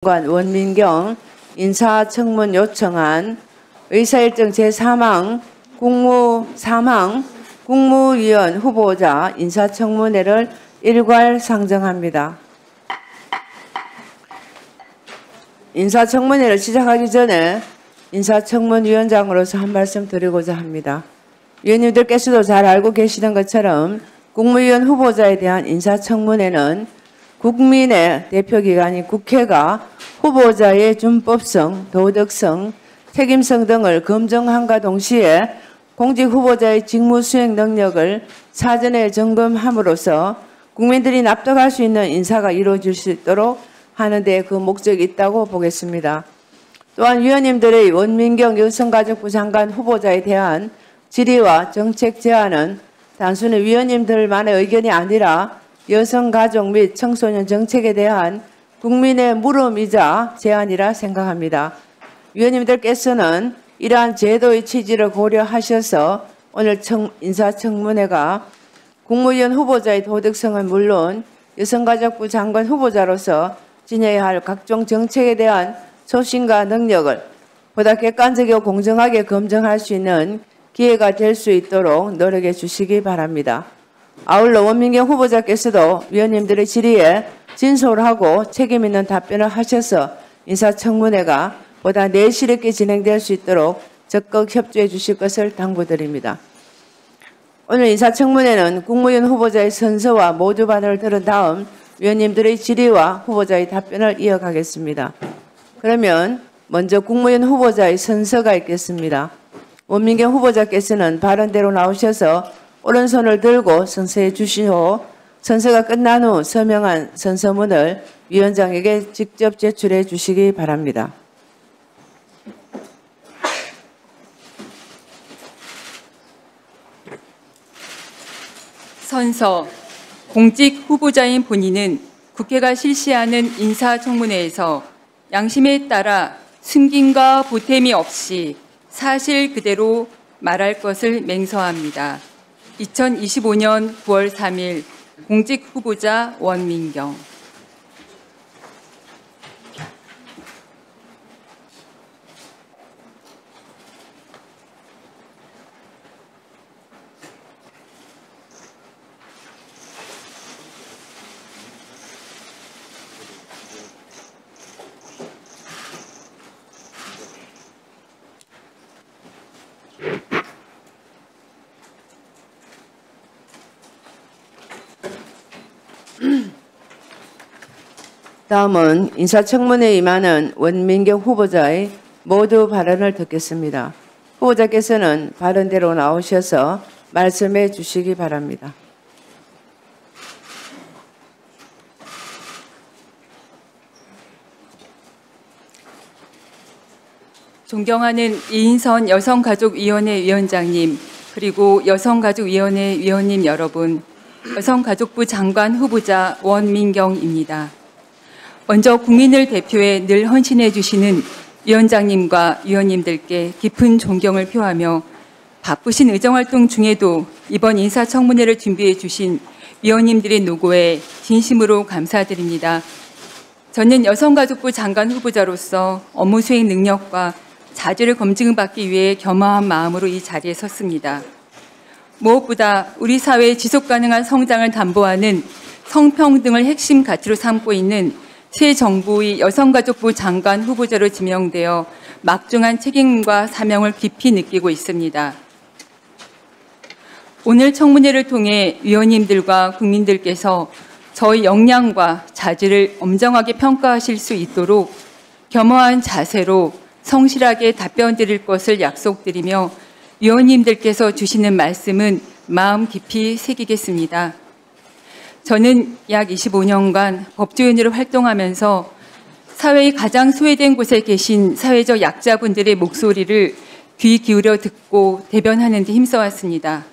원민경 인사청문 요청안 의사일정 제3항 국무위원 후보자 인사청문회를 일괄 상정합니다. 인사청문회를 시작하기 전에 인사청문위원장으로서 한 말씀 드리고자 합니다. 위원님들께서도 잘 알고 계시는 것처럼 국무위원 후보자에 대한 인사청문회는 국민의 대표기관인 국회가 후보자의 준법성, 도덕성, 책임성 등을 검증함과 동시에 공직 후보자의 직무 수행 능력을 사전에 점검함으로써 국민들이 납득할 수 있는 인사가 이루어질 수 있도록 하는 데 그 목적이 있다고 보겠습니다. 또한 위원님들의 원민경 여성가족부 장관 후보자에 대한 질의와 정책 제안은 단순히 위원님들만의 의견이 아니라 여성가족 및 청소년 정책에 대한 국민의 물음이자 제안이라 생각합니다. 위원님들께서는 이러한 제도의 취지를 고려하셔서 오늘 인사청문회가 국무위원 후보자의 도덕성은 물론 여성가족부 장관 후보자로서 지녀야 할 각종 정책에 대한 소신과 능력을 보다 객관적이고 공정하게 검증할 수 있는 기회가 될 수 있도록 노력해 주시기 바랍니다. 아울러 원민경 후보자께서도 위원님들의 질의에 진솔하고 책임 있는 답변을 하셔서 인사청문회가 보다 내실 있게 진행될 수 있도록 적극 협조해 주실 것을 당부드립니다. 오늘 인사청문회는 국무위원 후보자의 선서와 모두 발언을 들은 다음 위원님들의 질의와 후보자의 답변을 이어가겠습니다. 그러면 먼저 국무위원 후보자의 선서가 있겠습니다. 원민경 후보자께서는 발언대로 나오셔서 오른손을 들고 선서해 주신 후 선서가 끝난 후 서명한 선서문을 위원장에게 직접 제출해 주시기 바랍니다. 선서. 공직 후보자인 본인은 국회가 실시하는 인사청문회에서 양심에 따라 숨김과 보탬이 없이 사실 그대로 말할 것을 맹서합니다. 2025년 9월 3일 공직 후보자 원민경. 다음은 인사청문회에 임하는 원민경 후보자의 모두 발언을 듣겠습니다. 후보자께서는 발언대로 나오셔서 말씀해 주시기 바랍니다. 존경하는 이인선 여성가족위원회 위원장님, 그리고 여성가족위원회 위원님 여러분, 여성가족부 장관 후보자 원민경입니다. 먼저 국민을 대표해 늘 헌신해 주시는 위원장님과 위원님들께 깊은 존경을 표하며 바쁘신 의정활동 중에도 이번 인사청문회를 준비해 주신 위원님들의 노고에 진심으로 감사드립니다. 저는 여성가족부 장관 후보자로서 업무 수행 능력과 자질을 검증받기 위해 겸허한 마음으로 이 자리에 섰습니다. 무엇보다 우리 사회의 지속가능한 성장을 담보하는 성평등을 핵심 가치로 삼고 있는 새 정부의 여성가족부 장관 후보자로 지명되어 막중한 책임과 사명을 깊이 느끼고 있습니다. 오늘 청문회를 통해 위원님들과 국민들께서 저의 역량과 자질을 엄정하게 평가하실 수 있도록 겸허한 자세로 성실하게 답변 드릴 것을 약속드리며 위원님들께서 주시는 말씀은 마음 깊이 새기겠습니다. 저는 약 25년간 법조인으로 활동하면서 사회의 가장 소외된 곳에 계신 사회적 약자분들의 목소리를 귀 기울여 듣고 대변하는 데 힘써왔습니다.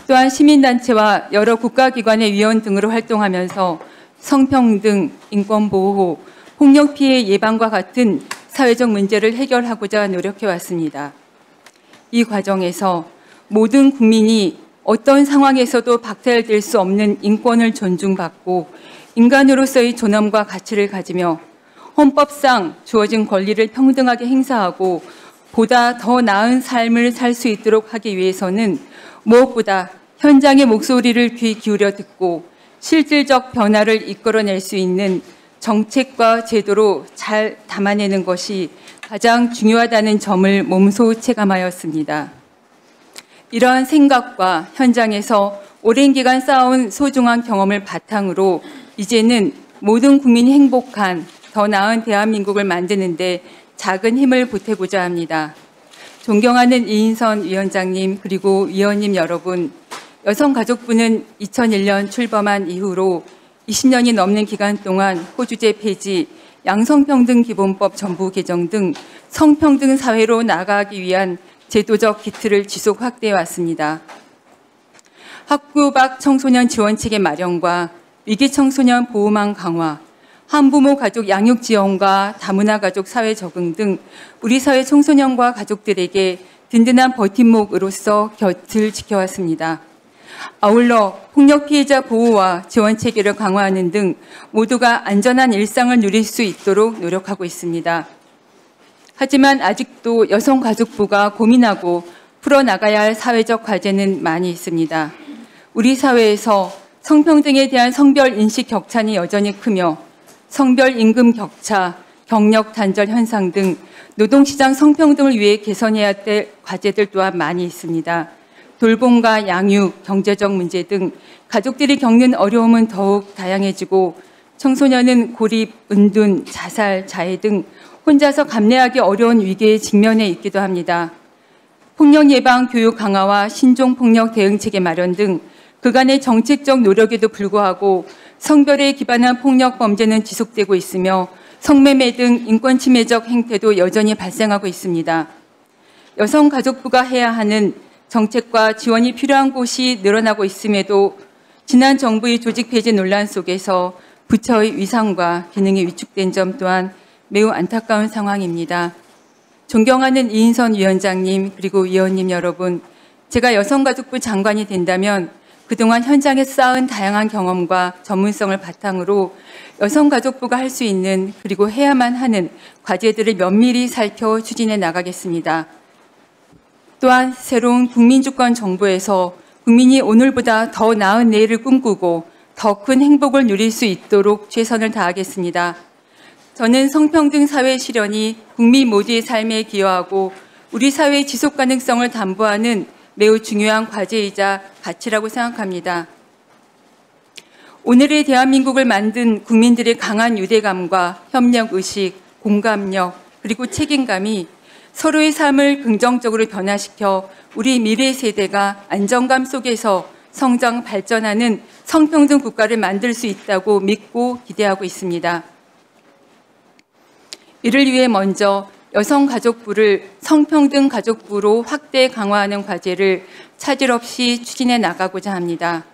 또한 시민단체와 여러 국가기관의 위원 등으로 활동하면서 성평등, 인권보호, 폭력 피해 예방과 같은 사회적 문제를 해결하고자 노력해왔습니다. 이 과정에서 모든 국민이 어떤 상황에서도 박탈될 수 없는 인권을 존중받고 인간으로서의 존엄과 가치를 가지며 헌법상 주어진 권리를 평등하게 행사하고 보다 더 나은 삶을 살 수 있도록 하기 위해서는 무엇보다 현장의 목소리를 귀 기울여 듣고 실질적 변화를 이끌어낼 수 있는 정책과 제도로 잘 담아내는 것이 가장 중요하다는 점을 몸소 체감하였습니다. 이러한 생각과 현장에서 오랜 기간 쌓아온 소중한 경험을 바탕으로 이제는 모든 국민이 행복한 더 나은 대한민국을 만드는 데 작은 힘을 보태고자 합니다. 존경하는 이인선 위원장님 그리고 위원님 여러분, 여성가족부는 2001년 출범한 이후로 20년이 넘는 기간 동안 호주제 폐지, 양성평등기본법 전부 개정 등 성평등 사회로 나아가기 위한 제도적 기틀을 지속 확대해 왔습니다. 학교 밖 청소년 지원체계 마련과 위기 청소년 보호망 강화, 한부모 가족 양육 지원과 다문화 가족 사회 적응 등 우리 사회 청소년과 가족들에게 든든한 버팀목으로서 곁을 지켜왔습니다. 아울러 폭력 피해자 보호와 지원 체계를 강화하는 등 모두가 안전한 일상을 누릴 수 있도록 노력하고 있습니다. 하지만 아직도 여성가족부가 고민하고 풀어나가야 할 사회적 과제는 많이 있습니다. 우리 사회에서 성평등에 대한 성별 인식 격차는 여전히 크며 성별 임금 격차, 경력 단절 현상 등 노동시장 성평등을 위해 개선해야 될 과제들 또한 많이 있습니다. 돌봄과 양육, 경제적 문제 등 가족들이 겪는 어려움은 더욱 다양해지고 청소년은 고립, 은둔, 자살, 자해 등 혼자서 감내하기 어려운 위기에 직면해 있기도 합니다. 폭력 예방 교육 강화와 신종폭력 대응체계 마련 등 그간의 정책적 노력에도 불구하고 성별에 기반한 폭력 범죄는 지속되고 있으며 성매매 등 인권침해적 행태도 여전히 발생하고 있습니다. 여성가족부가 해야 하는 정책과 지원이 필요한 곳이 늘어나고 있음에도 지난 정부의 조직 폐지 논란 속에서 부처의 위상과 기능이 위축된 점 또한 매우 안타까운 상황입니다. 존경하는 이인선 위원장님 그리고 위원님 여러분, 제가 여성가족부 장관이 된다면 그동안 현장에 쌓은 다양한 경험과 전문성을 바탕으로 여성가족부가 할 수 있는 그리고 해야만 하는 과제들을 면밀히 살펴 추진해 나가겠습니다. 또한 새로운 국민주권 정부에서 국민이 오늘보다 더 나은 내일을 꿈꾸고 더 큰 행복을 누릴 수 있도록 최선을 다하겠습니다. 저는 성평등 사회 실현이 국민 모두의 삶에 기여하고 우리 사회의 지속 가능성을 담보하는 매우 중요한 과제이자 가치라고 생각합니다. 오늘의 대한민국을 만든 국민들의 강한 유대감과 협력의식, 공감력, 그리고 책임감이 서로의 삶을 긍정적으로 변화시켜 우리 미래 세대가 안정감 속에서 성장, 발전하는 성평등 국가를 만들 수 있다고 믿고 기대하고 있습니다. 이를 위해 먼저 여성가족부를 성평등 가족부로 확대 강화하는 과제를 차질 없이 추진해 나가고자 합니다.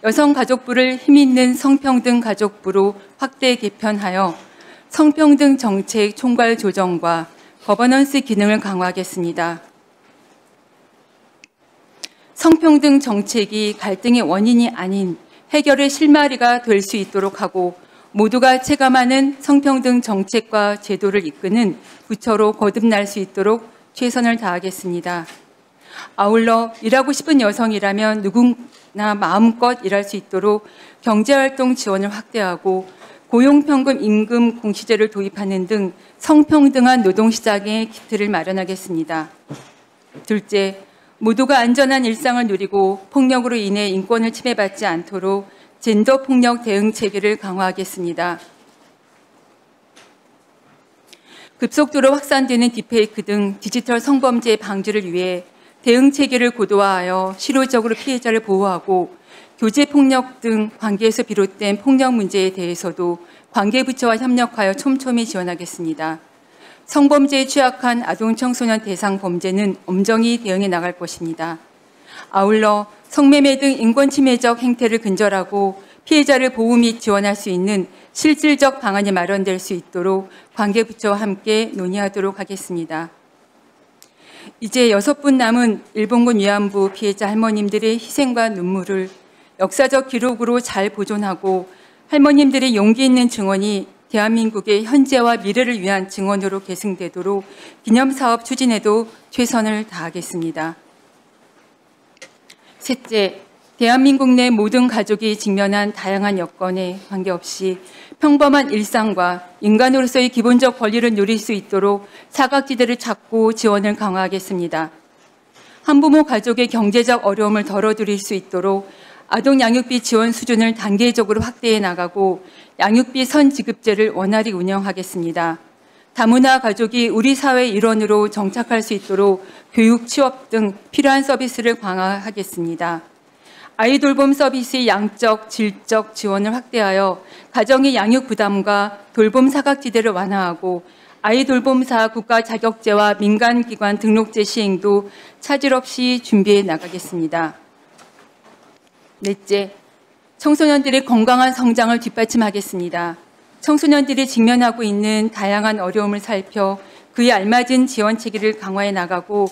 여성가족부를 힘있는 성평등 가족부로 확대 개편하여 성평등 정책 총괄 조정과 거버넌스 기능을 강화하겠습니다. 성평등 정책이 갈등의 원인이 아닌 해결의 실마리가 될 수 있도록 하고 모두가 체감하는 성평등 정책과 제도를 이끄는 부처로 거듭날 수 있도록 최선을 다하겠습니다. 아울러 일하고 싶은 여성이라면 누구나 마음껏 일할 수 있도록 경제활동 지원을 확대하고 고용평균 임금 공시제를 도입하는 등 성평등한 노동시장의 기틀을 마련하겠습니다. 둘째, 모두가 안전한 일상을 누리고 폭력으로 인해 인권을 침해받지 않도록 젠더 폭력 대응 체계를 강화하겠습니다. 급속도로 확산되는 딥페이크 등 디지털 성범죄 방지를 위해 대응 체계를 고도화하여 실효적으로 피해자를 보호하고 교제 폭력 등 관계에서 비롯된 폭력 문제에 대해서도 관계부처와 협력하여 촘촘히 지원하겠습니다. 성범죄에 취약한 아동 청소년 대상 범죄는 엄정히 대응해 나갈 것입니다. 아울러 성매매 등 인권침해적 행태를 근절하고 피해자를 보호 및 지원할 수 있는 실질적 방안이 마련될 수 있도록 관계부처와 함께 논의하도록 하겠습니다. 이제 6분 남은 일본군 위안부 피해자 할머님들의 희생과 눈물을 역사적 기록으로 잘 보존하고 할머님들의 용기 있는 증언이 대한민국의 현재와 미래를 위한 증언으로 계승되도록 기념사업 추진에도 최선을 다하겠습니다. 셋째, 대한민국 내 모든 가족이 직면한 다양한 여건에 관계없이 평범한 일상과 인간으로서의 기본적 권리를 누릴 수 있도록 사각지대를 찾고 지원을 강화하겠습니다. 한부모 가족의 경제적 어려움을 덜어드릴 수 있도록 아동 양육비 지원 수준을 단계적으로 확대해 나가고 양육비 선지급제를 원활히 운영하겠습니다. 다문화 가족이 우리 사회의 일원으로 정착할 수 있도록 교육, 취업 등 필요한 서비스를 강화하겠습니다. 아이돌봄 서비스의 양적, 질적 지원을 확대하여 가정의 양육 부담과 돌봄 사각지대를 완화하고 아이돌봄사 국가 자격제와 민간기관 등록제 시행도 차질 없이 준비해 나가겠습니다. 넷째, 청소년들의 건강한 성장을 뒷받침하겠습니다. 청소년들이 직면하고 있는 다양한 어려움을 살펴 그에 알맞은 지원 체계를 강화해 나가고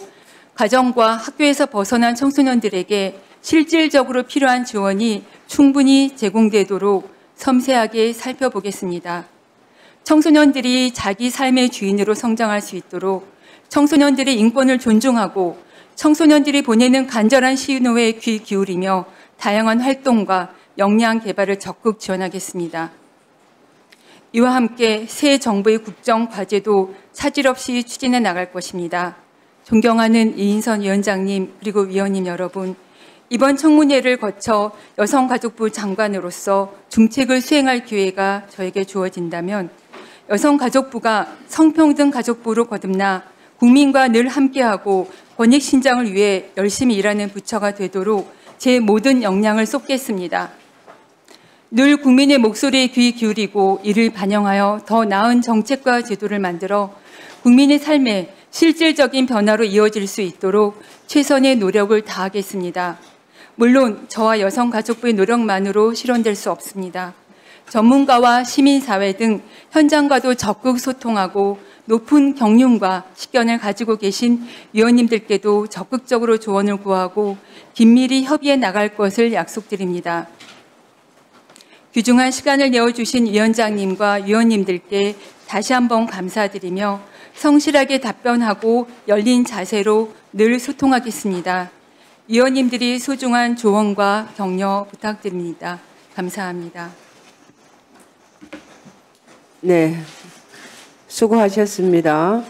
가정과 학교에서 벗어난 청소년들에게 실질적으로 필요한 지원이 충분히 제공되도록 섬세하게 살펴보겠습니다. 청소년들이 자기 삶의 주인으로 성장할 수 있도록 청소년들의 인권을 존중하고 청소년들이 보내는 간절한 신호에 귀 기울이며 다양한 활동과 역량 개발을 적극 지원하겠습니다. 이와 함께 새 정부의 국정 과제도 차질 없이 추진해 나갈 것입니다. 존경하는 이인선 위원장님 그리고 위원님 여러분, 이번 청문회를 거쳐 여성가족부 장관으로서 중책을 수행할 기회가 저에게 주어진다면 여성가족부가 성평등 가족부로 거듭나 국민과 늘 함께하고 권익 신장을 위해 열심히 일하는 부처가 되도록 제 모든 역량을 쏟겠습니다. 늘 국민의 목소리에 귀 기울이고 이를 반영하여 더 나은 정책과 제도를 만들어 국민의 삶에 실질적인 변화로 이어질 수 있도록 최선의 노력을 다하겠습니다. 물론 저와 여성가족부의 노력만으로 실현될 수 없습니다. 전문가와 시민사회 등 현장과도 적극 소통하고 높은 경륜과 식견을 가지고 계신 위원님들께도 적극적으로 조언을 구하고 긴밀히 협의해 나갈 것을 약속드립니다. 귀중한 시간을 내어주신 위원장님과 위원님들께 다시 한번 감사드리며 성실하게 답변하고 열린 자세로 늘 소통하겠습니다. 위원님들이 소중한 조언과 격려 부탁드립니다. 감사합니다. 네, 수고하셨습니다.